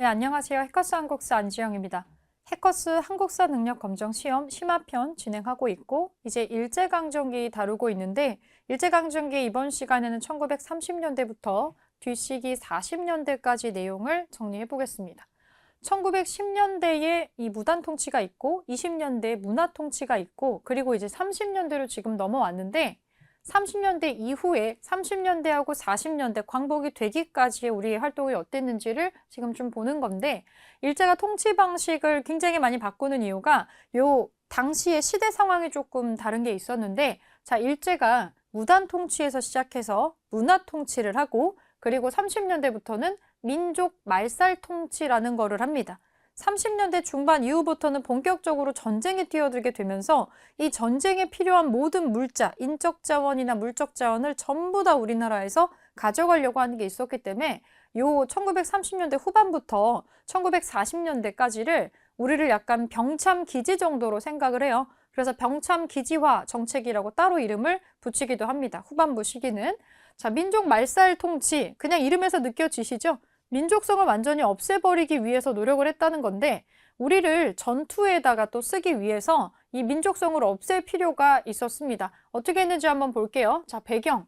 네, 안녕하세요. 해커스 한국사 안지영입니다. 해커스 한국사 능력 검정 시험 심화편 진행하고 있고 이제 일제강점기 다루고 있는데 일제강점기 이번 시간에는 1930년대부터 뒤시기 40년대까지 내용을 정리해 보겠습니다. 1910년대에 이 무단 통치가 있고 20년대에 문화 통치가 있고 그리고 이제 30년대로 지금 넘어왔는데 30년대 이후에 30년대하고 40년대 광복이 되기까지의 우리의 활동이 어땠는지를 지금 좀 보는 건데 일제가 통치 방식을 굉장히 많이 바꾸는 이유가 요 당시의 시대 상황이 조금 다른 게 있었는데 자, 일제가 무단 통치에서 시작해서 문화 통치를 하고 그리고 30년대부터는 민족 말살 통치라는 거를 합니다. 30년대 중반 이후부터는 본격적으로 전쟁에 뛰어들게 되면서 이 전쟁에 필요한 모든 물자, 인적 자원이나 물적 자원을 전부 다 우리나라에서 가져가려고 하는 게 있었기 때문에 요 1930년대 후반부터 1940년대까지를 우리를 약간 병참 기지 정도로 생각을 해요. 그래서 병참 기지화 정책이라고 따로 이름을 붙이기도 합니다. 후반부 시기는. 자, 민족 말살 통치, 그냥 이름에서 느껴지시죠? 민족성을 완전히 없애버리기 위해서 노력을 했다는 건데 우리를 전투에다가 또 쓰기 위해서 이 민족성을 없앨 필요가 있었습니다. 어떻게 했는지 한번 볼게요. 자, 배경.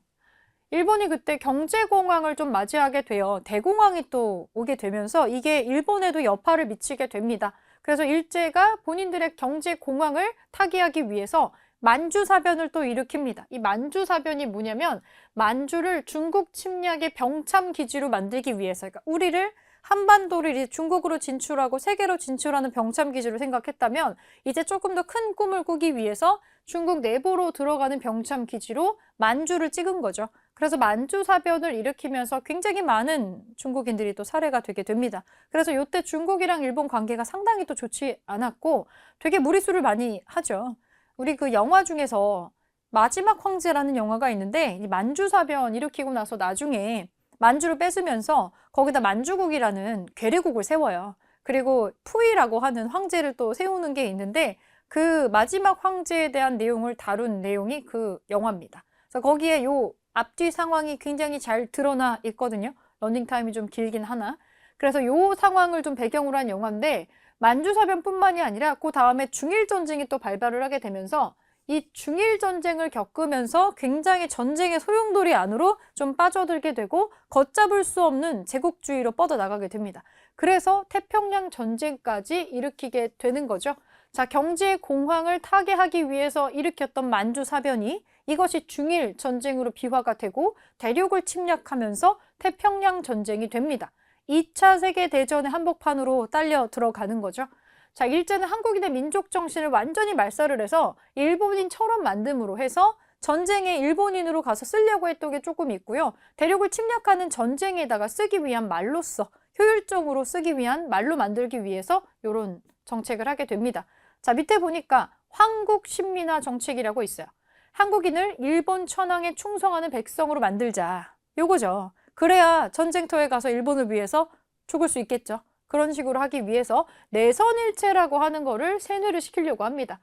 일본이 그때 경제공황을 좀 맞이하게 돼요. 대공황이 또 오게 되면서 이게 일본에도 여파를 미치게 됩니다. 그래서 일제가 본인들의 경제공황을 타개하기 위해서 만주사변을 또 일으킵니다. 이 만주사변이 뭐냐면 만주를 중국 침략의 병참 기지로 만들기 위해서 그러니까 우리를 한반도를 중국으로 진출하고 세계로 진출하는 병참 기지로 생각했다면 이제 조금 더 큰 꿈을 꾸기 위해서 중국 내부로 들어가는 병참 기지로 만주를 찍은 거죠. 그래서 만주사변을 일으키면서 굉장히 많은 중국인들이 또 살해가 되게 됩니다. 그래서 이때 중국이랑 일본 관계가 상당히 또 좋지 않았고 되게 무리수를 많이 하죠. 우리 그 영화 중에서 마지막 황제라는 영화가 있는데 이 만주사변 일으키고 나서 나중에 만주를 뺏으면서 거기다 만주국이라는 괴뢰국을 세워요. 그리고 푸이라고 하는 황제를 또 세우는 게 있는데 그 마지막 황제에 대한 내용을 다룬 내용이 그 영화입니다. 그래서 거기에 요 앞뒤 상황이 굉장히 잘 드러나 있거든요. 러닝타임이 좀 길긴 하나. 그래서 요 상황을 좀 배경으로 한 영화인데 만주사변뿐만이 아니라 그 다음에 중일전쟁이 또 발발을 하게 되면서 이 중일전쟁을 겪으면서 굉장히 전쟁의 소용돌이 안으로 좀 빠져들게 되고 걷잡을 수 없는 제국주의로 뻗어나가게 됩니다. 그래서 태평양 전쟁까지 일으키게 되는 거죠. 자, 경제 공황을 타개하기 위해서 일으켰던 만주사변이 이것이 중일 전쟁으로 비화가 되고 대륙을 침략하면서 태평양 전쟁이 됩니다. 2차 세계대전의 한복판으로 딸려 들어가는 거죠. 자, 일제는 한국인의 민족 정신을 완전히 말살을 해서 일본인처럼 만듦으로 해서 전쟁에 일본인으로 가서 쓰려고 했던 게 조금 있고요. 대륙을 침략하는 전쟁에다가 쓰기 위한 말로써 효율적으로 쓰기 위한 말로 만들기 위해서 이런 정책을 하게 됩니다. 자, 밑에 보니까 황국신민화 정책이라고 있어요. 한국인을 일본 천황에 충성하는 백성으로 만들자. 요거죠. 그래야 전쟁터에 가서 일본을 위해서 죽을 수 있겠죠. 그런 식으로 하기 위해서 내선일체라고 하는 거를 세뇌를 시키려고 합니다.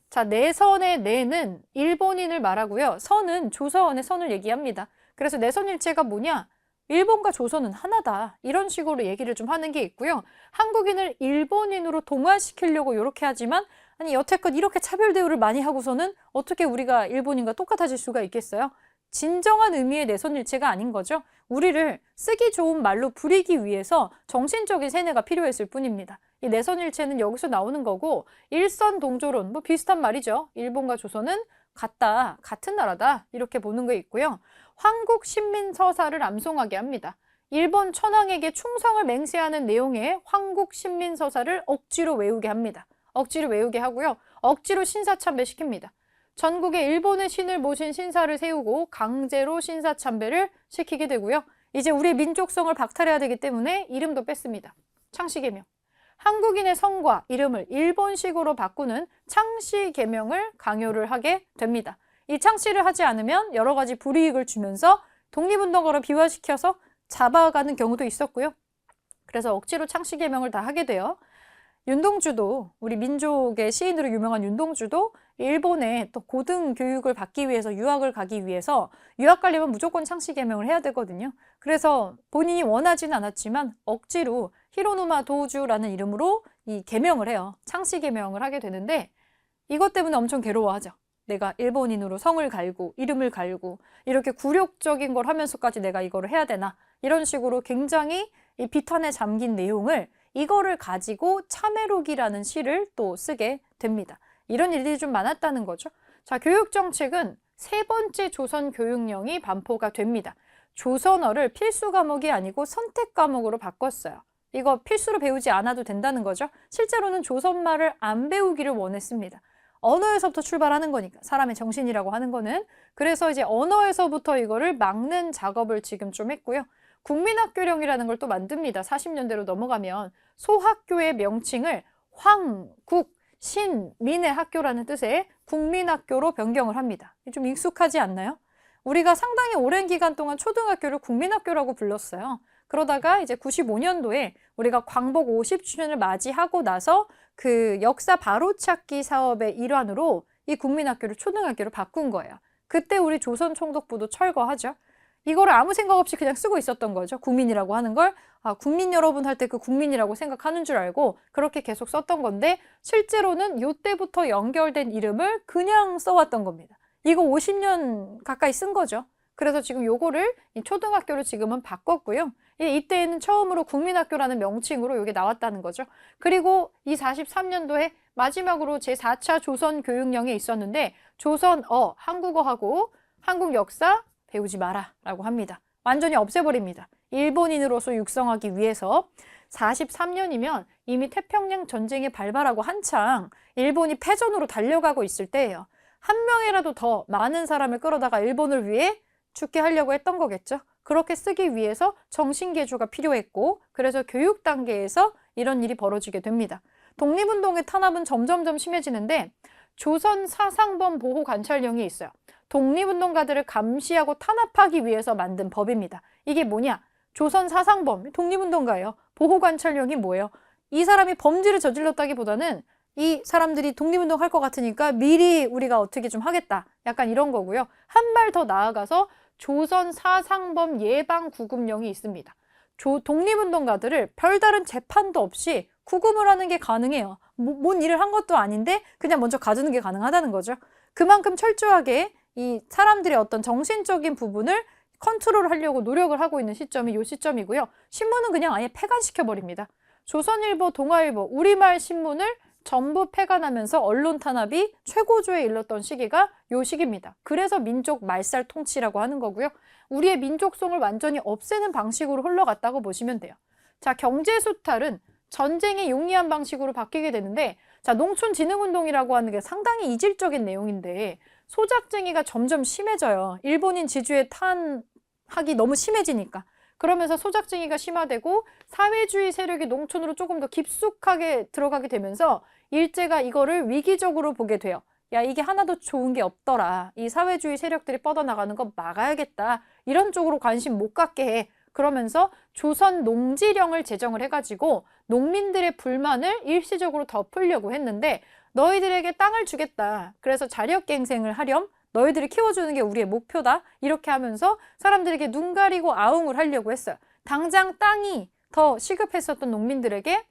자, 내선의 내는 일본인을 말하고요. 선은 조선의 선을 얘기합니다. 그래서 내선일체가 뭐냐? 일본과 조선은 하나다. 이런 식으로 얘기를 좀 하는 게 있고요. 한국인을 일본인으로 동화시키려고 이렇게 하지만 아니 여태껏 이렇게 차별 대우를 많이 하고서는 어떻게 우리가 일본인과 똑같아질 수가 있겠어요? 진정한 의미의 내선일체가 아닌 거죠. 우리를 쓰기 좋은 말로 부리기 위해서 정신적인 세뇌가 필요했을 뿐입니다. 이 내선일체는 여기서 나오는 거고 일선동조론 뭐 비슷한 말이죠. 일본과 조선은 같다, 같은 나라다 이렇게 보는 게 있고요. 황국신민서사를 암송하게 합니다. 일본 천황에게 충성을 맹세하는 내용의 황국신민서사를 억지로 외우게 합니다. 억지로 외우게 하고요. 억지로 신사참배시킵니다. 전국에 일본의 신을 모신 신사를 세우고 강제로 신사참배를 시키게 되고요. 이제 우리의 민족성을 박탈해야 되기 때문에 이름도 뺐습니다. 창씨개명. 한국인의 성과 이름을 일본식으로 바꾸는 창씨개명을 강요를 하게 됩니다. 이 창씨를 하지 않으면 여러 가지 불이익을 주면서 독립운동가로 비화시켜서 잡아가는 경우도 있었고요. 그래서 억지로 창씨개명을 다 하게 돼요. 윤동주도 우리 민족의 시인으로 유명한 윤동주도 일본에 또 고등 교육을 받기 위해서 유학을 가기 위해서 유학 가려면 무조건 창씨개명을 해야 되거든요. 그래서 본인이 원하지는 않았지만 억지로 히로노마 도우주라는 이름으로 이 개명을 해요. 창씨 개명을 하게 되는데 이것 때문에 엄청 괴로워하죠. 내가 일본인으로 성을 갈고 이름을 갈고 이렇게 굴욕적인 걸 하면서까지 내가 이거를 해야 되나 이런 식으로 굉장히 이 비탄에 잠긴 내용을 이거를 가지고 참회록이라는 시를 또 쓰게 됩니다. 이런 일들이 좀 많았다는 거죠. 자, 교육정책은 세 번째 조선 교육령이 반포가 됩니다. 조선어를 필수 과목이 아니고 선택 과목으로 바꿨어요. 이거 필수로 배우지 않아도 된다는 거죠. 실제로는 조선말을 안 배우기를 원했습니다. 언어에서부터 출발하는 거니까 사람의 정신이라고 하는 거는. 그래서 이제 언어에서부터 이거를 막는 작업을 지금 좀 했고요. 국민학교령이라는 걸 또 만듭니다. 40년대로 넘어가면 소학교의 명칭을 황, 국, 신, 민의 학교라는 뜻의 국민학교로 변경을 합니다. 좀 익숙하지 않나요? 우리가 상당히 오랜 기간 동안 초등학교를 국민학교라고 불렀어요. 그러다가 이제 95년도에 우리가 광복 50주년을 맞이하고 나서 그 역사 바로찾기 사업의 일환으로 이 국민학교를 초등학교로 바꾼 거예요. 그때 우리 조선총독부도 철거하죠. 이거를 아무 생각 없이 그냥 쓰고 있었던 거죠. 국민이라고 하는 걸 국민 여러분 할 때 그 국민이라고 생각하는 줄 알고 그렇게 계속 썼던 건데 실제로는 이때부터 연결된 이름을 그냥 써왔던 겁니다. 이거 50년 가까이 쓴 거죠. 그래서 지금 요거를 초등학교로 지금은 바꿨고요. 이때에는 처음으로 국민학교라는 명칭으로 이게 나왔다는 거죠. 그리고 이 43년도에 마지막으로 제4차 조선교육령이 있었는데 조선어, 한국어하고 한국 역사 배우지 마라 라고 합니다. 완전히 없애버립니다. 일본인으로서 육성하기 위해서 43년이면 이미 태평양 전쟁이 발발하고 한창 일본이 패전으로 달려가고 있을 때예요. 한 명이라도 더 많은 사람을 끌어다가 일본을 위해 죽게 하려고 했던 거겠죠. 그렇게 쓰기 위해서 정신개조가 필요했고 그래서 교육 단계에서 이런 일이 벌어지게 됩니다. 독립운동의 탄압은 점점점 심해지는데 조선 사상범 보호 관찰령이 있어요. 독립운동가들을 감시하고 탄압하기 위해서 만든 법입니다. 이게 뭐냐? 조선 사상범, 독립운동가예요. 보호관찰령이 뭐예요? 이 사람이 범죄를 저질렀다기보다는 이 사람들이 독립운동 할 것 같으니까 미리 우리가 어떻게 좀 하겠다. 약간 이런 거고요. 한 발 더 나아가서 조선 사상범 예방 구금령이 있습니다. 독립운동가들을 별다른 재판도 없이 구금을 하는 게 가능해요. 뭔 일을 한 것도 아닌데 그냥 먼저 가두는 게 가능하다는 거죠. 그만큼 철저하게 이 사람들의 어떤 정신적인 부분을 컨트롤 하려고 노력을 하고 있는 시점이 이 시점이고요. 신문은 그냥 아예 폐간시켜버립니다. 조선일보, 동아일보, 우리말 신문을 전부 폐간하면서 언론 탄압이 최고조에 이르렀던 시기가 이 시기입니다. 그래서 민족 말살 통치라고 하는 거고요. 우리의 민족성을 완전히 없애는 방식으로 흘러갔다고 보시면 돼요. 자, 경제 수탈은 전쟁이 용이한 방식으로 바뀌게 되는데 자, 농촌진흥운동이라고 하는 게 상당히 이질적인 내용인데 소작쟁이가 점점 심해져요. 일본인 지주에 탄압이 너무 심해지니까. 그러면서 소작쟁이가 심화되고 사회주의 세력이 농촌으로 조금 더 깊숙하게 들어가게 되면서 일제가 이거를 위기적으로 보게 돼요. 야, 이게 하나도 좋은 게 없더라. 이 사회주의 세력들이 뻗어나가는 거 막아야겠다. 이런 쪽으로 관심 못 갖게 해. 그러면서 조선 농지령을 제정을 해가지고 농민들의 불만을 일시적으로 덮으려고 했는데 너희들에게 땅을 주겠다. 그래서 자력갱생을 하렴. 너희들이 키워주는 게 우리의 목표다. 이렇게 하면서 사람들에게 눈 가리고 아웅을 하려고 했어요. 당장 땅이 더 시급했었던 농민들에게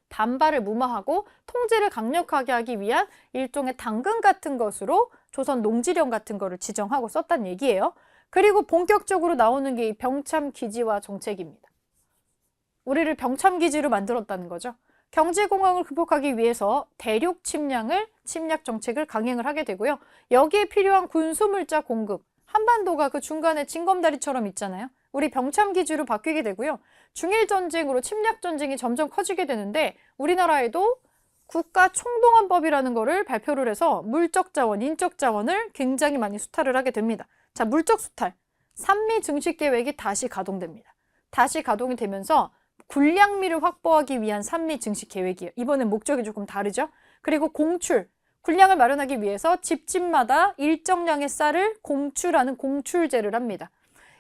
반발을 무마하고 통제를 강력하게 하기 위한 일종의 당근 같은 것으로 조선 농지령 같은 거를 지정하고 썼단 얘기예요. 그리고 본격적으로 나오는 게 이 병참기지화 정책입니다. 우리를 병참기지로 만들었다는 거죠. 경제공황을 극복하기 위해서 대륙 침략 정책을 강행을 하게 되고요. 여기에 필요한 군수물자 공급, 한반도가 그 중간에 징검다리처럼 있잖아요. 우리 병참기지로 바뀌게 되고요. 중일전쟁으로 침략전쟁이 점점 커지게 되는데 우리나라에도 국가총동원법이라는 거를 발표를 해서 물적자원, 인적자원을 굉장히 많이 수탈을 하게 됩니다. 자, 물적 수탈, 산미 증식계획이 다시 가동됩니다. 다시 가동이 되면서 군량미를 확보하기 위한 산미 증식 계획이에요. 이번엔 목적이 조금 다르죠. 그리고 공출, 군량을 마련하기 위해서 집집마다 일정량의 쌀을 공출하는 공출제를 합니다.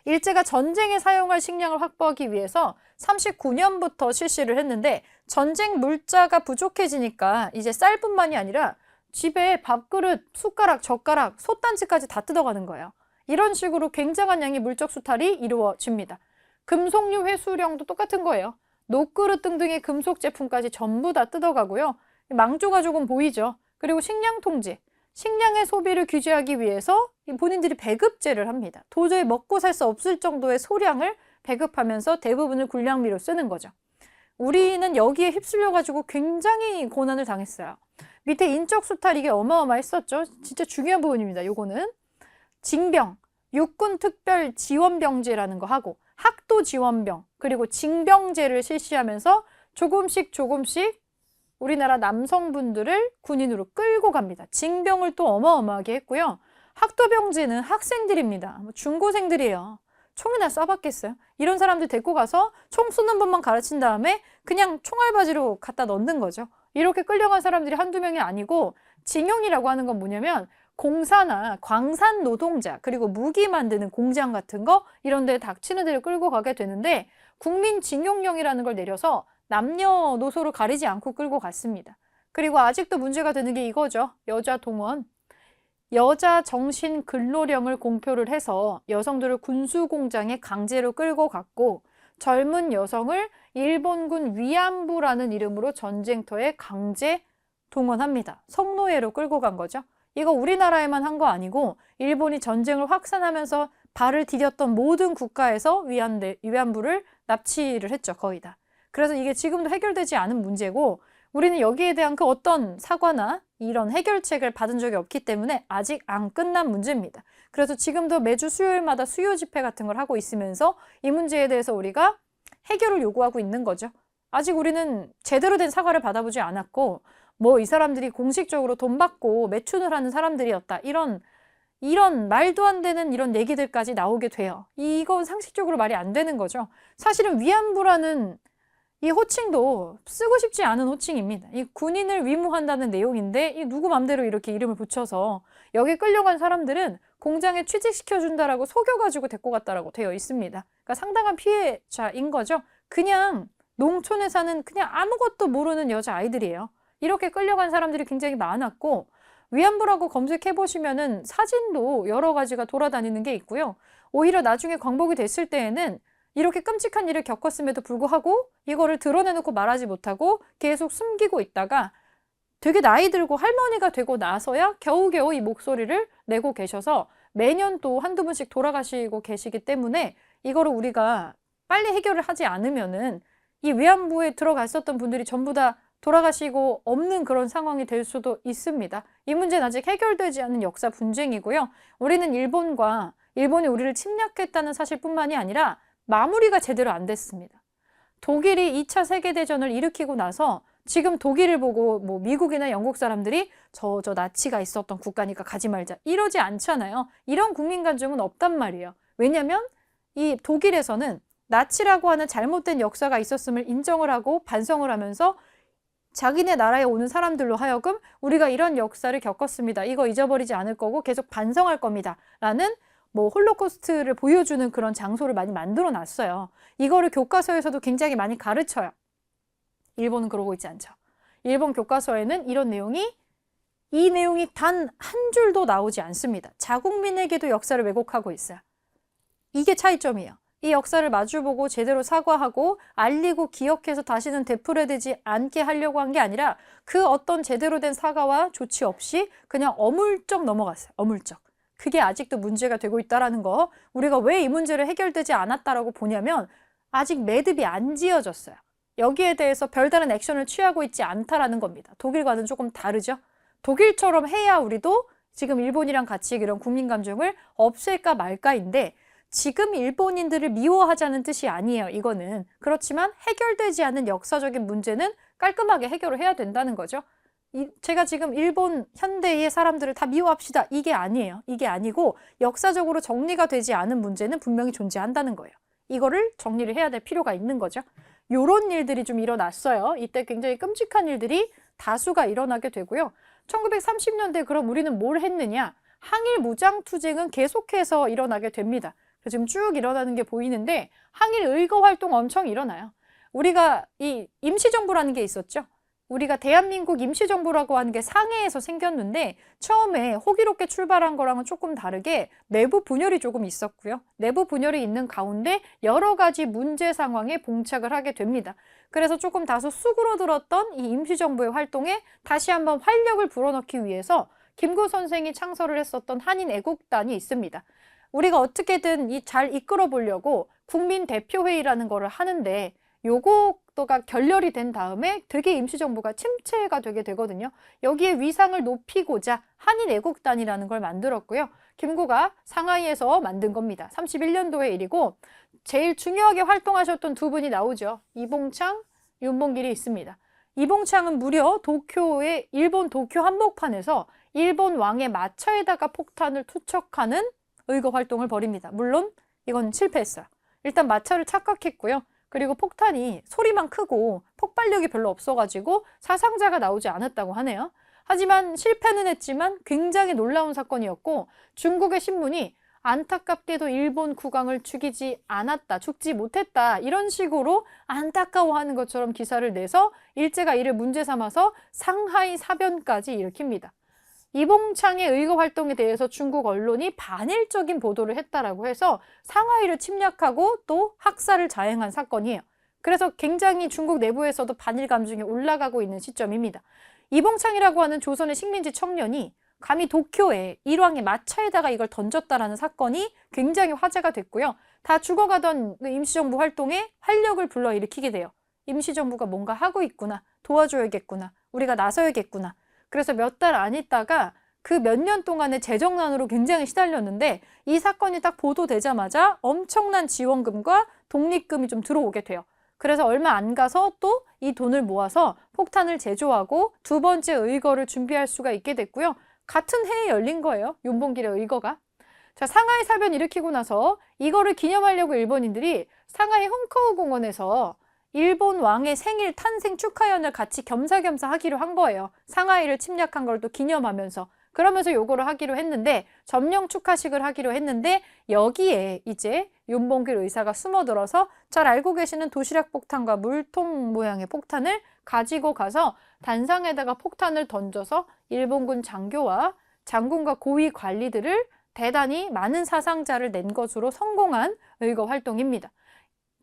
일제가 전쟁에 사용할 식량을 확보하기 위해서 39년부터 실시를 했는데 전쟁 물자가 부족해지니까 이제 쌀뿐만이 아니라 집에 밥그릇, 숟가락, 젓가락, 솥단지까지 다 뜯어가는 거예요. 이런 식으로 굉장한 양의 물적 수탈이 이루어집니다. 금속류 회수령도 똑같은 거예요. 녹그릇 등등의 금속 제품까지 전부 다 뜯어가고요. 망조가 조금 보이죠. 그리고 식량 통제, 식량의 소비를 규제하기 위해서 본인들이 배급제를 합니다. 도저히 먹고 살 수 없을 정도의 소량을 배급하면서 대부분을 군량미로 쓰는 거죠. 우리는 여기에 휩쓸려가지고 굉장히 고난을 당했어요. 밑에 인적 수탈 이게 어마어마했었죠. 진짜 중요한 부분입니다. 요거는 징병, 육군 특별 지원병제라는 거 하고 학도 지원병, 그리고 징병제를 실시하면서 조금씩 우리나라 남성분들을 군인으로 끌고 갑니다. 징병을 또 어마어마하게 했고요. 학도병제는 학생들입니다. 중고생들이에요. 총이나 쏴봤겠어요? 이런 사람들 데리고 가서 총 쏘는 법만 가르친 다음에 그냥 총알바지로 갖다 넣는 거죠. 이렇게 끌려간 사람들이 한두 명이 아니고 징용이라고 하는 건 뭐냐면 공사나 광산 노동자, 그리고 무기 만드는 공장 같은 거 이런 데 닥치는 데를 끌고 가게 되는데 국민징용령이라는 걸 내려서 남녀노소를 가리지 않고 끌고 갔습니다. 그리고 아직도 문제가 되는 게 이거죠. 여자 동원. 여자 정신 근로령을 공표를 해서 여성들을 군수공장에 강제로 끌고 갔고 젊은 여성을 일본군 위안부라는 이름으로 전쟁터에 강제 동원합니다. 성노예로 끌고 간 거죠. 이거 우리나라에만 한 거 아니고 일본이 전쟁을 확산하면서 발을 디뎠던 모든 국가에서 위안부를 납치를 했죠. 거의 다. 그래서 이게 지금도 해결되지 않은 문제고 우리는 여기에 대한 그 어떤 사과나 이런 해결책을 받은 적이 없기 때문에 아직 안 끝난 문제입니다. 그래서 지금도 매주 수요일마다 수요 집회 같은 걸 하고 있으면서 이 문제에 대해서 우리가 해결을 요구하고 있는 거죠. 아직 우리는 제대로 된 사과를 받아보지 않았고 뭐 이 사람들이 공식적으로 돈 받고 매춘을 하는 사람들이었다. 이런 말도 안 되는 이런 얘기들까지 나오게 돼요. 이건 상식적으로 말이 안 되는 거죠. 사실은 위안부라는 이 호칭도 쓰고 싶지 않은 호칭입니다. 이 군인을 위무한다는 내용인데 이 누구 맘대로 이렇게 이름을 붙여서 여기 끌려간 사람들은 공장에 취직시켜준다라고 속여가지고 데리고 갔다라고 되어 있습니다. 그러니까 상당한 피해자인 거죠. 그냥 농촌에 사는 그냥 아무것도 모르는 여자아이들이에요. 이렇게 끌려간 사람들이 굉장히 많았고 위안부라고 검색해보시면은 사진도 여러 가지가 돌아다니는 게 있고요. 오히려 나중에 광복이 됐을 때에는 이렇게 끔찍한 일을 겪었음에도 불구하고 이거를 드러내놓고 말하지 못하고 계속 숨기고 있다가 되게 나이 들고 할머니가 되고 나서야 겨우겨우 이 목소리를 내고 계셔서 매년 또 한두 분씩 돌아가시고 계시기 때문에 이거를 우리가 빨리 해결을 하지 않으면은 이 위안부에 들어가 있었던 분들이 전부 다 돌아가시고 없는 그런 상황이 될 수도 있습니다. 이 문제는 아직 해결되지 않은 역사 분쟁이고요. 우리는 일본이 우리를 침략했다는 사실뿐만이 아니라 마무리가 제대로 안 됐습니다. 독일이 2차 세계대전을 일으키고 나서 지금 독일을 보고 뭐 미국이나 영국 사람들이 저 나치가 있었던 국가니까 가지 말자 이러지 않잖아요. 이런 국민 감정은 없단 말이에요. 왜냐하면 이 독일에서는 나치라고 하는 잘못된 역사가 있었음을 인정을 하고 반성을 하면서 자기네 나라에 오는 사람들로 하여금 우리가 이런 역사를 겪었습니다. 이거 잊어버리지 않을 거고 계속 반성할 겁니다. 라는 뭐 홀로코스트를 보여주는 그런 장소를 많이 만들어 놨어요. 이거를 교과서에서도 굉장히 많이 가르쳐요. 일본은 그러고 있지 않죠. 일본 교과서에는 이 내용이 단 한 줄도 나오지 않습니다. 자국민에게도 역사를 왜곡하고 있어요. 이게 차이점이에요. 이 역사를 마주보고 제대로 사과하고 알리고 기억해서 다시는 되풀이되지 않게 하려고 한 게 아니라 그 어떤 제대로 된 사과와 조치 없이 그냥 어물쩍 넘어갔어요. 어물쩍. 그게 아직도 문제가 되고 있다는 거. 우리가 왜 이 문제를 해결되지 않았다라고 보냐면 아직 매듭이 안 지어졌어요. 여기에 대해서 별다른 액션을 취하고 있지 않다라는 겁니다. 독일과는 조금 다르죠. 독일처럼 해야 우리도 지금 일본이랑 같이 이런 국민 감정을 없앨까 말까인데 지금 일본인들을 미워하자는 뜻이 아니에요. 이거는. 그렇지만 해결되지 않은 역사적인 문제는 깔끔하게 해결을 해야 된다는 거죠. 제가 지금 일본 현대의 사람들을 다 미워합시다. 이게 아니에요. 이게 아니고 역사적으로 정리가 되지 않은 문제는 분명히 존재한다는 거예요. 이거를 정리를 해야 될 필요가 있는 거죠. 요런 일들이 좀 일어났어요. 이때 굉장히 끔찍한 일들이 다수가 일어나게 되고요. 1930년대 그럼 우리는 뭘 했느냐? 항일 무장투쟁은 계속해서 일어나게 됩니다. 지금 쭉 일어나는 게 보이는데 항일 의거 활동 엄청 일어나요. 우리가 이 임시정부라는 게 있었죠. 우리가 대한민국 임시정부라고 하는 게 상해에서 생겼는데 처음에 호기롭게 출발한 거랑은 조금 다르게 내부 분열이 조금 있었고요. 내부 분열이 있는 가운데 여러 가지 문제 상황에 봉착을 하게 됩니다. 그래서 조금 다소 수그러들었던 이 임시정부의 활동에 다시 한번 활력을 불어넣기 위해서 김구 선생이 창설을 했었던 한인애국단이 있습니다. 우리가 어떻게든 잘 이끌어 보려고 국민대표회의라는 거를 하는데 요거가 결렬이 된 다음에 되게 임시정부가 침체가 되게 되거든요. 여기에 위상을 높이고자 한인애국단이라는 걸 만들었고요. 김구가 상하이에서 만든 겁니다. 31년도의 일이고 제일 중요하게 활동하셨던 두 분이 나오죠. 이봉창, 윤봉길이 있습니다. 이봉창은 무려 일본 도쿄 한복판에서 일본 왕의 마차에다가 폭탄을 투척하는 의거 활동을 벌입니다. 물론 이건 실패했어요. 일단 마차를 착각했고요. 그리고 폭탄이 소리만 크고 폭발력이 별로 없어가지고 사상자가 나오지 않았다고 하네요. 하지만 실패는 했지만 굉장히 놀라운 사건이었고 중국의 신문이 안타깝게도 일본 국왕을 죽지 못했다 이런 식으로 안타까워하는 것처럼 기사를 내서 일제가 이를 문제 삼아서 상하이 사변까지 일으킵니다. 이봉창의 의거 활동에 대해서 중국 언론이 반일적인 보도를 했다라고 해서 상하이를 침략하고 또 학살을 자행한 사건이에요. 그래서 굉장히 중국 내부에서도 반일 감정이 올라가고 있는 시점입니다. 이봉창이라고 하는 조선의 식민지 청년이 감히 도쿄에 일왕의 마차에다가 이걸 던졌다라는 사건이 굉장히 화제가 됐고요. 다 죽어가던 임시정부 활동에 활력을 불러일으키게 돼요. 임시정부가 뭔가 하고 있구나, 도와줘야겠구나, 우리가 나서야겠구나. 그래서 몇 달 안 있다가 그 몇 년 동안의 재정난으로 굉장히 시달렸는데 이 사건이 딱 보도되자마자 엄청난 지원금과 독립금이 좀 들어오게 돼요. 그래서 얼마 안 가서 또 이 돈을 모아서 폭탄을 제조하고 두 번째 의거를 준비할 수가 있게 됐고요. 같은 해에 열린 거예요. 윤봉길의 의거가. 자, 상하이 사변 일으키고 나서 이거를 기념하려고 일본인들이 상하이 헝커우 공원에서 일본 왕의 생일 탄생 축하연을 같이 겸사겸사 하기로 한 거예요. 상하이를 침략한 걸 또 기념하면서. 그러면서 요거를 하기로 했는데 점령 축하식을 하기로 했는데 여기에 이제 윤봉길 의사가 숨어들어서 잘 알고 계시는 도시락 폭탄과 물통 모양의 폭탄을 가지고 가서 단상에다가 폭탄을 던져서 일본군 장교와 장군과 고위 관리들을 대단히 많은 사상자를 낸 것으로 성공한 의거 활동입니다.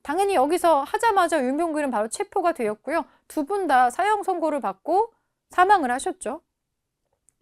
당연히 여기서 하자마자 윤봉길은 바로 체포가 되었고요. 두 분 다 사형 선고를 받고 사망을 하셨죠.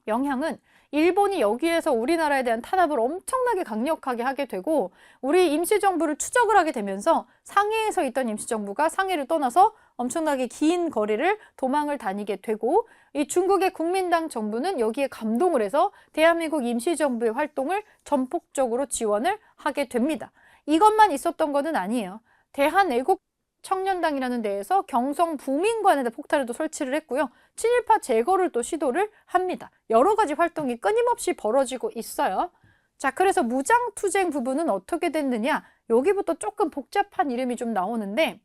영향은 일본이 여기에서 우리나라에 대한 탄압을 엄청나게 강력하게 하게 되고 우리 임시정부를 추적을 하게 되면서 상해에서 있던 임시정부가 상해를 떠나서 엄청나게 긴 거리를 도망을 다니게 되고 이 중국의 국민당 정부는 여기에 감동을 해서 대한민국 임시정부의 활동을 전폭적으로 지원을 하게 됩니다. 이것만 있었던 것은 아니에요. 대한애국청년당이라는 데에서 경성 부민관에다 폭탄을 또 설치를 했고요. 친일파 제거를 또 시도를 합니다. 여러 가지 활동이 끊임없이 벌어지고 있어요. 자, 그래서 무장투쟁 부분은 어떻게 됐느냐? 여기부터 조금 복잡한 이름이 좀 나오는데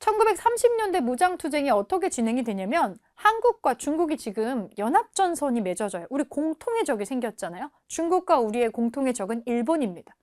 1930년대 무장투쟁이 어떻게 진행이 되냐면 한국과 중국이 지금 연합전선이 맺어져요. 우리 공통의 적이 생겼잖아요. 중국과 우리의 공통의 적은 일본입니다.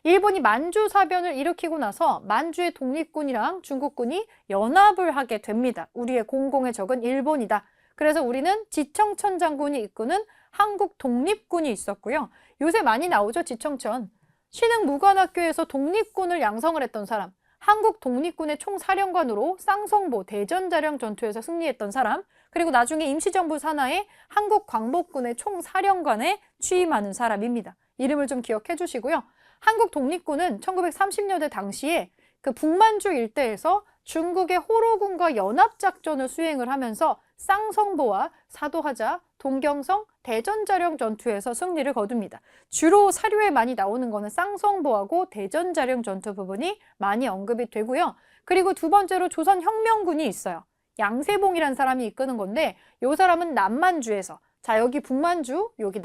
일본이 만주 사변을 일으키고 나서 만주의 독립군이랑 중국군이 연합을 하게 됩니다. 우리의 공공의 적은 일본이다. 그래서 우리는 지청천 장군이 이끄는 한국 독립군이 있었고요. 요새 많이 나오죠, 지청천. 신흥무관학교에서 독립군을 양성을 했던 사람, 한국 독립군의 총사령관으로 쌍성보 대전자령 전투에서 승리했던 사람, 그리고 나중에 임시정부 산하에 한국광복군의 총사령관에 취임하는 사람입니다. 이름을 좀 기억해 주시고요. 한국 독립군은 1930년대 당시에 그 북만주 일대에서 중국의 호로군과 연합작전을 수행을 하면서 쌍성보와 사도하자, 동경성, 대전자령 전투에서 승리를 거둡니다. 주로 사료에 많이 나오는 거는 쌍성보하고 대전자령 전투 부분이 많이 언급이 되고요. 그리고 두 번째로 조선혁명군이 있어요. 양세봉이라는 사람이 이끄는 건데 이 사람은 남만주에서 자, 여기 북만주, 여기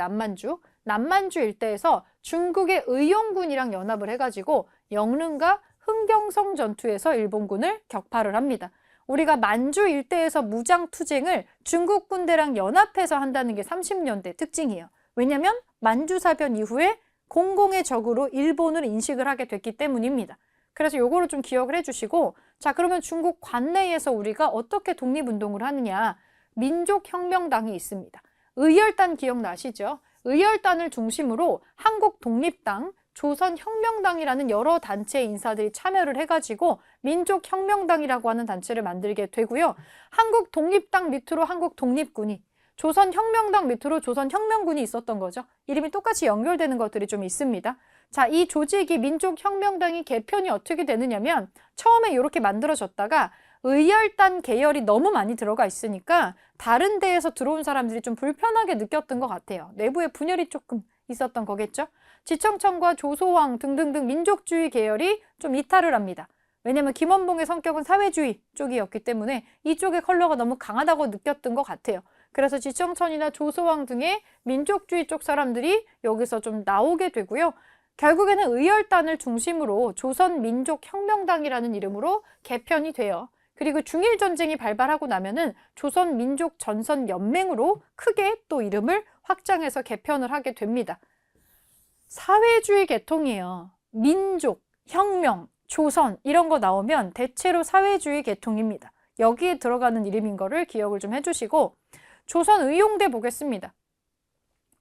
남만주 일대에서 중국의 의용군이랑 연합을 해가지고 영릉과 흥경성 전투에서 일본군을 격파를 합니다. 우리가 만주 일대에서 무장투쟁을 중국 군대랑 연합해서 한다는 게 30년대 특징이에요. 왜냐하면 만주사변 이후에 공공의 적으로 일본을 인식을 하게 됐기 때문입니다. 그래서 요거를 좀 기억을 해주시고 자, 그러면 중국 관내에서 우리가 어떻게 독립운동을 하느냐. 민족혁명당이 있습니다. 의열단 기억나시죠? 의열단을 중심으로 한국독립당, 조선혁명당이라는 여러 단체 인사들이 참여를 해가지고 민족혁명당이라고 하는 단체를 만들게 되고요. 한국독립당 밑으로 한국독립군이, 조선혁명당 밑으로 조선혁명군이 있었던 거죠. 이름이 똑같이 연결되는 것들이 좀 있습니다. 자, 이 조직이 민족혁명당이 개편이 어떻게 되느냐면 처음에 이렇게 만들어졌다가 의열단 계열이 너무 많이 들어가 있으니까 다른 데에서 들어온 사람들이 좀 불편하게 느꼈던 것 같아요. 내부에 분열이 조금 있었던 거겠죠. 지청천과 조소왕 등등등 민족주의 계열이 좀 이탈을 합니다. 왜냐면 김원봉의 성격은 사회주의 쪽이었기 때문에 이쪽의 컬러가 너무 강하다고 느꼈던 것 같아요. 그래서 지청천이나 조소왕 등의 민족주의 쪽 사람들이 여기서 좀 나오게 되고요. 결국에는 의열단을 중심으로 조선민족혁명당이라는 이름으로 개편이 돼요. 그리고 중일전쟁이 발발하고 나면은 조선민족전선연맹으로 크게 또 이름을 확장해서 개편을 하게 됩니다. 사회주의 계통이에요. 민족, 혁명, 조선 이런 거 나오면 대체로 사회주의 계통입니다. 여기에 들어가는 이름인 거를 기억을 좀 해주시고 조선의용대 보겠습니다.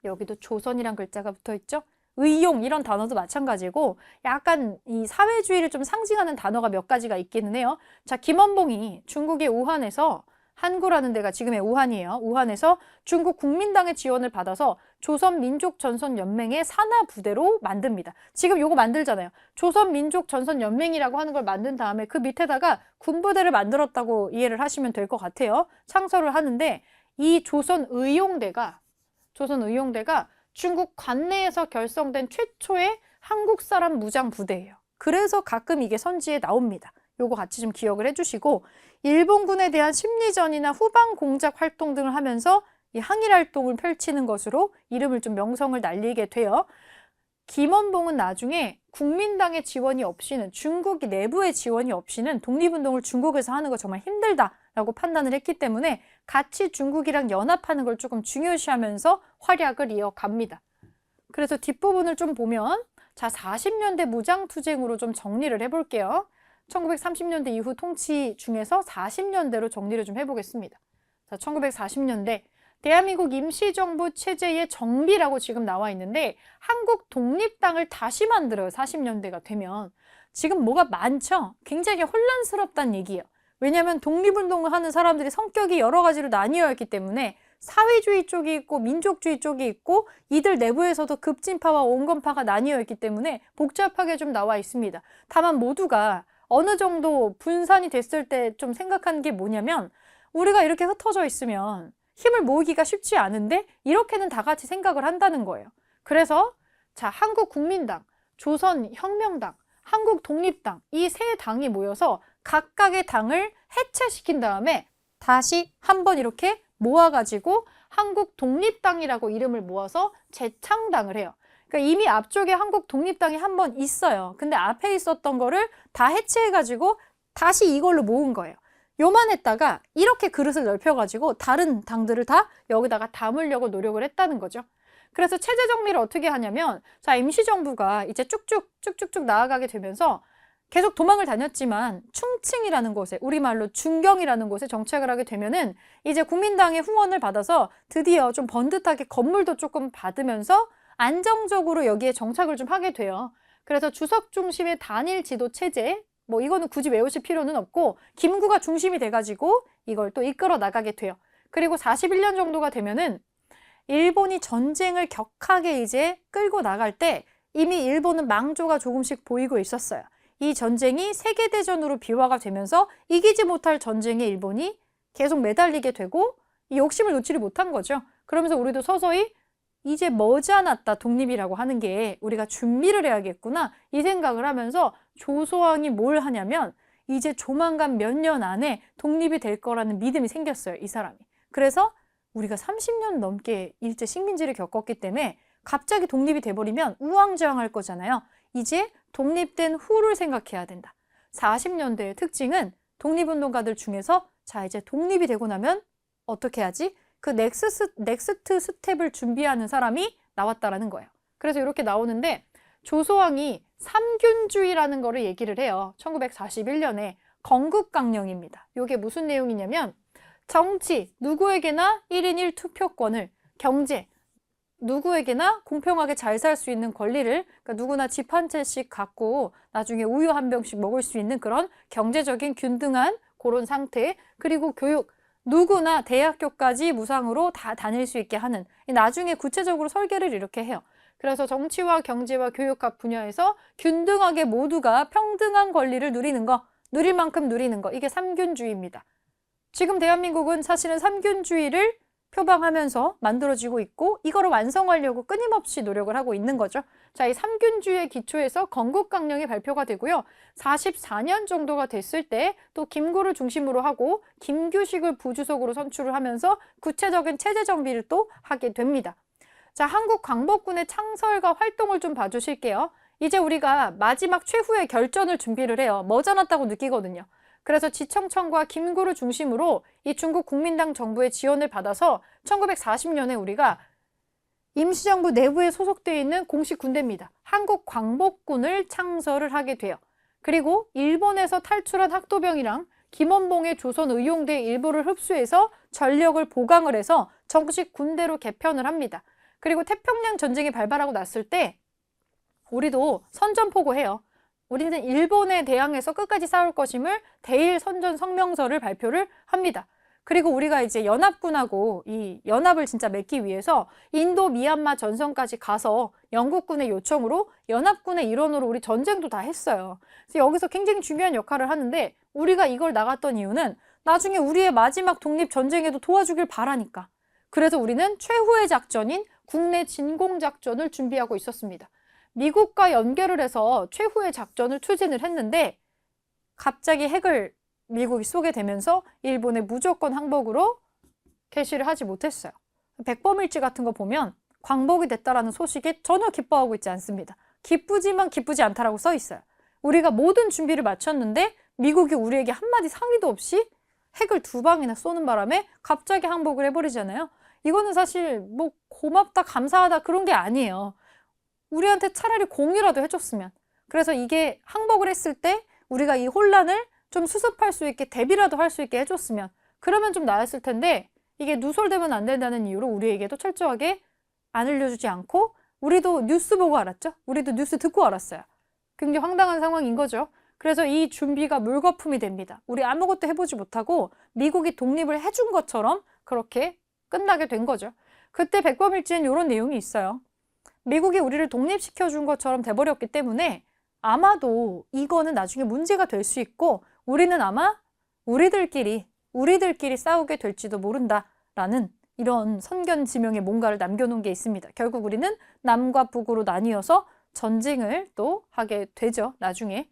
여기도 조선이란 글자가 붙어 있죠? 의용 이런 단어도 마찬가지고 약간 이 사회주의를 좀 상징하는 단어가 몇 가지가 있기는 해요. 자, 김원봉이 중국의 우한에서, 한구라는 데가 지금의 우한이에요. 우한에서 중국 국민당의 지원을 받아서 조선민족전선연맹의 산하부대로 만듭니다. 지금 요거 만들잖아요. 조선민족전선연맹이라고 하는 걸 만든 다음에 그 밑에다가 군부대를 만들었다고 이해를 하시면 될 것 같아요. 창설을 하는데 이 조선의용대가 중국 관내에서 결성된 최초의 한국 사람 무장 부대예요. 그래서 가끔 이게 선지에 나옵니다. 요거 같이 좀 기억을 해주시고 일본군에 대한 심리전이나 후방 공작 활동 등을 하면서 이 항일 활동을 펼치는 것으로 이름을 좀 명성을 날리게 돼요. 김원봉은 나중에 국민당의 지원이 없이는, 중국 내부의 지원이 없이는 독립운동을 중국에서 하는 거 정말 힘들다라고 판단을 했기 때문에 같이 중국이랑 연합하는 걸 조금 중요시하면서 활약을 이어갑니다. 그래서 뒷부분을 좀 보면 자, 40년대 무장투쟁으로 좀 정리를 해볼게요. 1930년대 이후 통치 중에서 40년대로 정리를 좀 해보겠습니다. 자, 1940년대 대한민국 임시정부 체제의 정비라고 지금 나와 있는데 한국 독립당을 다시 만들어요. 40년대가 되면. 지금 뭐가 많죠? 굉장히 혼란스럽다는 얘기예요. 왜냐하면 독립운동을 하는 사람들이 성격이 여러 가지로 나뉘어 있기 때문에 사회주의 쪽이 있고 민족주의 쪽이 있고 이들 내부에서도 급진파와 온건파가 나뉘어 있기 때문에 복잡하게 좀 나와 있습니다. 다만 모두가 어느 정도 분산이 됐을 때 좀 생각하는 게 뭐냐면 우리가 이렇게 흩어져 있으면 힘을 모으기가 쉽지 않은데 이렇게는 다 같이 생각을 한다는 거예요. 그래서 자, 한국국민당, 조선혁명당, 한국독립당 이 세 당이 모여서 각각의 당을 해체시킨 다음에 다시 한번 이렇게 모아가지고 한국독립당이라고 이름을 모아서 재창당을 해요. 그러니까 이미 앞쪽에 한국독립당이 한번 있어요. 근데 앞에 있었던 거를 다 해체해가지고 다시 이걸로 모은 거예요. 요만했다가 이렇게 그릇을 넓혀가지고 다른 당들을 다 여기다가 담으려고 노력을 했다는 거죠. 그래서 체제 정리를 어떻게 하냐면 자, 임시정부가 이제 쭉쭉 나아가게 되면서 계속 도망을 다녔지만 충칭이라는 곳에, 우리말로 중경이라는 곳에 정착을 하게 되면은 이제 국민당의 후원을 받아서 드디어 좀 번듯하게 건물도 조금 받으면서 안정적으로 여기에 정착을 좀 하게 돼요. 그래서 주석 중심의 단일 지도 체제, 뭐 이거는 굳이 외우실 필요는 없고 김구가 중심이 돼가지고 이걸 또 이끌어 나가게 돼요. 그리고 41년 정도가 되면은 일본이 전쟁을 격하게 이제 끌고 나갈 때 이미 일본은 망조가 조금씩 보이고 있었어요. 이 전쟁이 세계대전으로 비화가 되면서 이기지 못할 전쟁에 일본이 계속 매달리게 되고 이 욕심을 놓지를 못한 거죠. 그러면서 우리도 서서히 이제 머지않았다 독립이라고 하는 게 우리가 준비를 해야겠구나 이 생각을 하면서 조소왕이 뭘 하냐면 이제 조만간 몇 년 안에 독립이 될 거라는 믿음이 생겼어요. 이 사람이. 그래서 우리가 30년 넘게 일제 식민지를 겪었기 때문에 갑자기 독립이 돼버리면 우왕좌왕할 거잖아요. 이제 독립된 후를 생각해야 된다. 40년대의 특징은 독립운동가들 중에서 자, 이제 독립이 되고 나면 어떻게 하지? 그 넥스트 스텝을 준비하는 사람이 나왔다라는 거예요. 그래서 이렇게 나오는데 조소왕이 삼균주의라는 거를 얘기를 해요. 1941년에 건국강령입니다. 이게 무슨 내용이냐면 정치, 누구에게나 1인 1투표권을, 경제, 누구에게나 공평하게 잘 살 수 있는 권리를, 그러니까 누구나 집 한 채씩 갖고 나중에 우유 한 병씩 먹을 수 있는 그런 경제적인 균등한 그런 상태, 그리고 교육, 누구나 대학교까지 무상으로 다 다닐 수 있게 하는, 나중에 구체적으로 설계를 이렇게 해요. 그래서 정치와 경제와 교육 각 분야에서 균등하게 모두가 평등한 권리를 누리는 거, 누릴 만큼 누리는 거, 이게 삼균주의입니다. 지금 대한민국은 사실은 삼균주의를 표방하면서 만들어지고 있고, 이거를 완성하려고 끊임없이 노력을 하고 있는 거죠. 자, 이 삼균주의의 기초에서 건국강령이 발표가 되고요. 44년 정도가 됐을 때 또 김구를 중심으로 하고 김규식을 부주석으로 선출을 하면서 구체적인 체제 정비를 또 하게 됩니다. 자, 한국광복군의 창설과 활동을 좀 봐주실게요. 이제 우리가 마지막 최후의 결전을 준비를 해요. 머지않았다고 느끼거든요. 그래서 지청천과 김구를 중심으로 이 중국 국민당 정부의 지원을 받아서 1940년에 우리가 임시정부 내부에 소속되어 있는 공식 군대입니다. 한국광복군을 창설을 하게 돼요. 그리고 일본에서 탈출한 학도병이랑 김원봉의 조선의용대 일부를 흡수해서 전력을 보강을 해서 정식 군대로 개편을 합니다. 그리고 태평양 전쟁이 발발하고 났을 때 우리도 선전포고해요. 우리는 일본에 대항해서 끝까지 싸울 것임을 대일 선전 성명서를 발표를 합니다. 그리고 우리가 이제 연합군하고 이 연합을 진짜 맺기 위해서 인도 미얀마 전선까지 가서 영국군의 요청으로 연합군의 일원으로 우리 전쟁도 다 했어요. 그래서 여기서 굉장히 중요한 역할을 하는데, 우리가 이걸 나갔던 이유는 나중에 우리의 마지막 독립전쟁에도 도와주길 바라니까. 그래서 우리는 최후의 작전인 국내 진공작전을 준비하고 있었습니다. 미국과 연결을 해서 최후의 작전을 추진을 했는데 갑자기 핵을 미국이 쏘게 되면서 일본의 무조건 항복으로 개시를 하지 못했어요. 백범일지 같은 거 보면 광복이 됐다라는 소식에 전혀 기뻐하고 있지 않습니다. 기쁘지만 기쁘지 않다라고 써 있어요. 우리가 모든 준비를 마쳤는데 미국이 우리에게 한마디 상의도 없이 핵을 2방이나 쏘는 바람에 갑자기 항복을 해버리잖아요. 이거는 사실 뭐 고맙다 감사하다 그런 게 아니에요. 우리한테 차라리 공유라도 해줬으면. 그래서 이게 항복을 했을 때 우리가 이 혼란을 좀 수습할 수 있게 대비라도 할 수 있게 해줬으면, 그러면 좀 나았을 텐데, 이게 누설되면 안 된다는 이유로 우리에게도 철저하게 안 알려주지 않고, 우리도 뉴스 보고 알았죠? 우리도 뉴스 듣고 알았어요. 굉장히 황당한 상황인 거죠. 그래서 이 준비가 물거품이 됩니다. 우리 아무것도 해보지 못하고 미국이 독립을 해준 것처럼 그렇게 끝나게 된 거죠. 그때 백범일지엔 이런 내용이 있어요. 미국이 우리를 독립시켜준 것처럼 돼버렸기 때문에 아마도 이거는 나중에 문제가 될 수 있고, 우리는 아마 우리들끼리 싸우게 될지도 모른다라는 이런 선견지명의 뭔가를 남겨놓은 게 있습니다. 결국 우리는 남과 북으로 나뉘어서 전쟁을 또 하게 되죠, 나중에.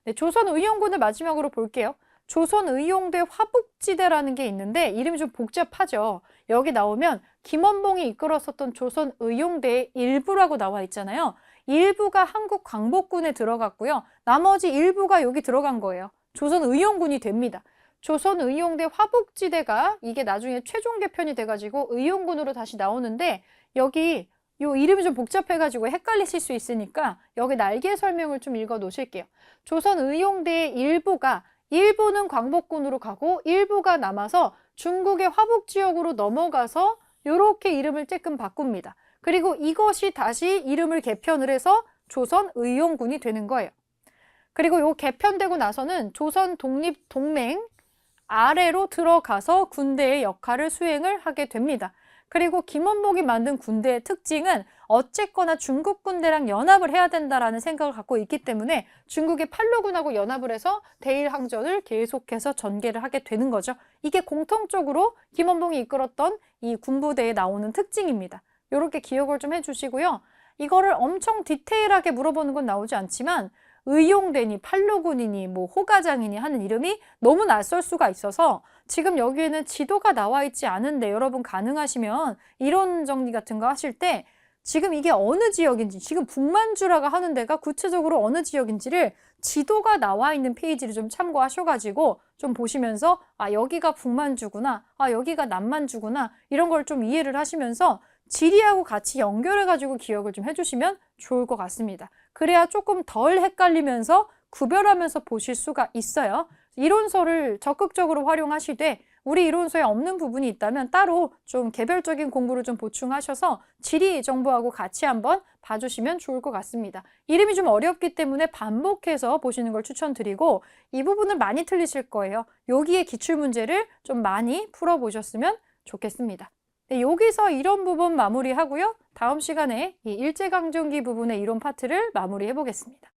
네, 조선의용군을 마지막으로 볼게요. 조선의용대 화북지대라는 게 있는데 이름이 좀 복잡하죠. 여기 나오면 김원봉이 이끌었었던 조선의용대의 일부라고 나와 있잖아요. 일부가 한국광복군에 들어갔고요. 나머지 일부가 여기 들어간 거예요. 조선의용군이 됩니다. 조선의용대 화북지대가 이게 나중에 최종 개편이 돼가지고 의용군으로 다시 나오는데, 여기 요 이름이 좀 복잡해가지고 헷갈리실 수 있으니까 여기 날개 설명을 좀 읽어 놓으실게요. 조선의용대의 일부는 광복군으로 가고 일부가 남아서 중국의 화북지역으로 넘어가서 이렇게 이름을 조금 바꿉니다. 그리고 이것이 다시 이름을 개편을 해서 조선의용군이 되는 거예요. 그리고 요 개편되고 나서는 조선독립동맹 아래로 들어가서 군대의 역할을 수행을 하게 됩니다. 그리고 김원복이 만든 군대의 특징은 어쨌거나 중국 군대랑 연합을 해야 된다라는 생각을 갖고 있기 때문에 중국의 팔로군하고 연합을 해서 대일항전을 계속해서 전개를 하게 되는 거죠. 이게 공통적으로 김원봉이 이끌었던 이 군부대에 나오는 특징입니다. 이렇게 기억을 좀 해주시고요. 이거를 엄청 디테일하게 물어보는 건 나오지 않지만 의용대니 팔로군이니 뭐 호가장이니 하는 이름이 너무 낯설 수가 있어서 지금 여기에는 지도가 나와 있지 않은데 여러분 가능하시면 이론 정리 같은 거 하실 때 지금 이게 어느 지역인지, 지금 북만주라고 하는 데가 구체적으로 어느 지역인지를 지도가 나와 있는 페이지를 좀 참고하셔가지고 좀 보시면서 아 여기가 북만주구나, 아 여기가 남만주구나, 이런 걸 좀 이해를 하시면서 지리하고 같이 연결해가지고 기억을 좀 해주시면 좋을 것 같습니다. 그래야 조금 덜 헷갈리면서 구별하면서 보실 수가 있어요. 이론서를 적극적으로 활용하시되 우리 이론서에 없는 부분이 있다면 따로 좀 개별적인 공부를 좀 보충하셔서 지리 정보하고 같이 한번 봐주시면 좋을 것 같습니다. 이름이 좀 어렵기 때문에 반복해서 보시는 걸 추천드리고 이 부분을 많이 틀리실 거예요. 여기에 기출문제를 좀 많이 풀어보셨으면 좋겠습니다. 네, 여기서 이론 부분 마무리하고요. 다음 시간에 이 일제강점기 부분의 이론 파트를 마무리해 보겠습니다.